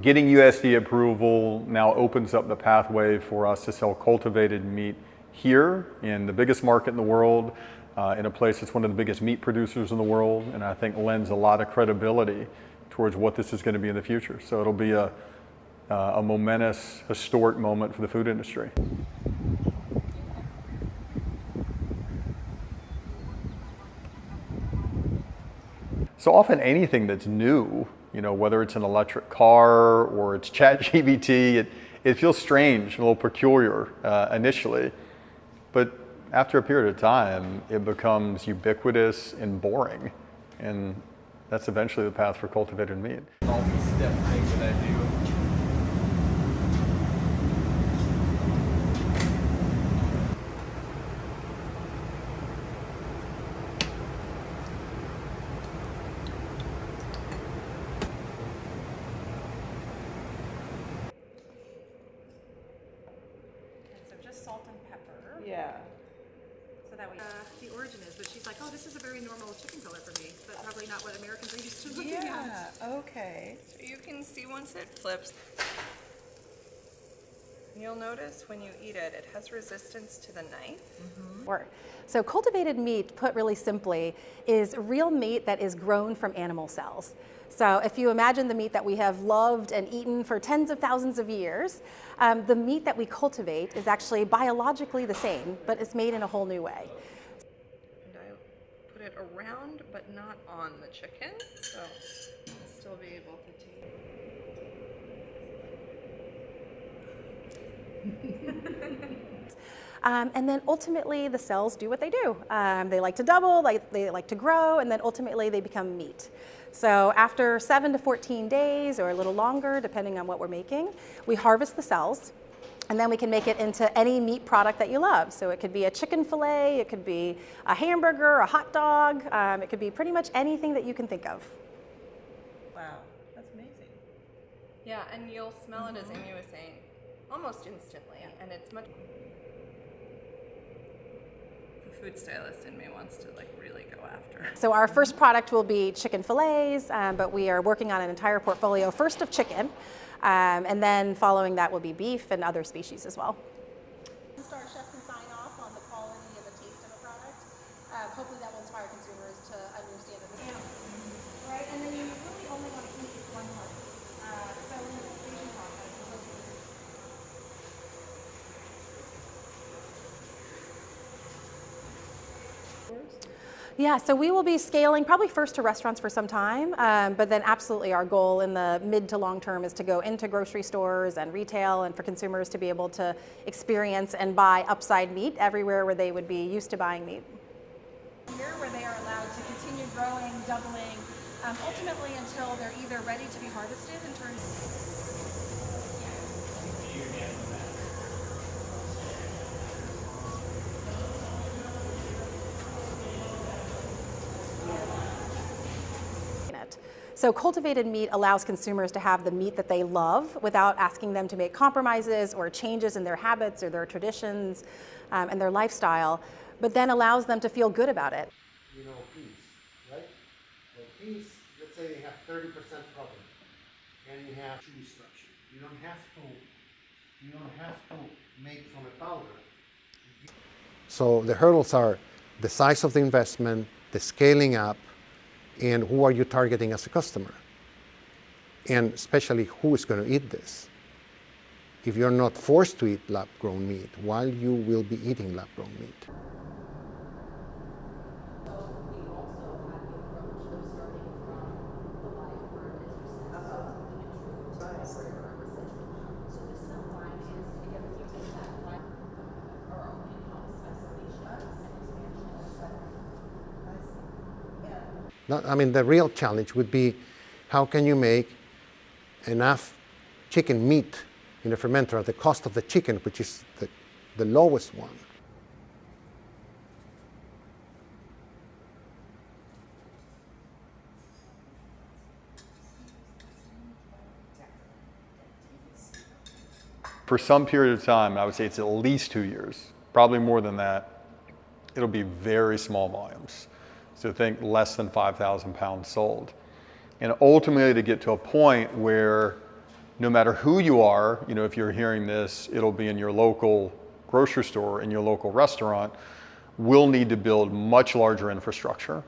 Getting USDA approval now opens up the pathway for us to sell cultivated meat here in the biggest market in the world, in a place that's one of the biggest meat producers in the world, and I think lends a lot of credibility towards what this is going to be in the future. So it'll be a momentous, historic moment for the food industry. So often anything that's new, whether it's an electric car or it's ChatGPT, it feels strange, a little peculiar initially, but after a period of time, it becomes ubiquitous and boring, and that's eventually the path for cultivated meat. All these step things that I do. Salt and pepper. Yeah. So that way the origin is, but she's like, oh, this is a very normal chicken color for me, but probably not what Americans are used to looking at. Yeah, okay. So you can see once it flips, you'll notice when you eat it, it has resistance to the knife. So cultivated meat, put really simply, is real meat that is grown from animal cells. So if you imagine the meat that we have loved and eaten for tens of thousands of years, the meat that we cultivate is actually biologically the same, but it's made in a whole new way. And I put it around, but not on the chicken, so I'll still be able to And then ultimately the cells do what they do. They like to double, they like to grow, and then ultimately they become meat. So after 7 to 14 days or a little longer, depending on what we're making, we harvest the cells, and then we can make it into any meat product that you love. So it could be a chicken fillet, it could be a hamburger, a hot dog, it could be pretty much anything that you can think of. Wow, that's amazing. Yeah, and you'll smell it, as Amy was saying, almost instantly, and it's much. The food stylist in me wants to really go after. So our first product will be chicken fillets, but we are working on an entire portfolio, first of chicken, and then following that will be beef and other species as well. Our chef can sign off on the quality and the taste of a product. Hopefully that will inspire consumers to understand it. Right, and then you really only want to keep one part. So in the cultivation process, Yeah, so we will be scaling probably first to restaurants for some time, but then absolutely our goal in the mid to long term is to go into grocery stores and retail, and for consumers to be able to experience and buy upside meat everywhere where they would be used to buying meat. here where they are allowed to continue growing, doubling, ultimately until they're either ready to be harvested in terms. So cultivated meat allows consumers to have the meat that they love without asking them to make compromises or changes in their habits or their traditions and their lifestyle, but then allows them to feel good about it. Peas, right? Well, peas, let's say they have 30% protein, and you have chewy structure. You don't have to make from a powder. So the hurdles are the size of the investment, the scaling up, and who are you targeting as a customer? And especially who is going to eat this? If you're not forced to eat lab-grown meat, while you will be eating lab-grown meat. I mean, the real challenge would be how can you make enough chicken meat in a fermenter at the cost of the chicken, which is the lowest one. For some period of time, I would say it's at least 2 years, probably more than that. It'll be very small volumes. So think less than 5,000 pounds sold. And ultimately to get to a point where no matter who you are, you know, if you're hearing this, it'll be in your local grocery store, in your local restaurant, we'll need to build much larger infrastructure.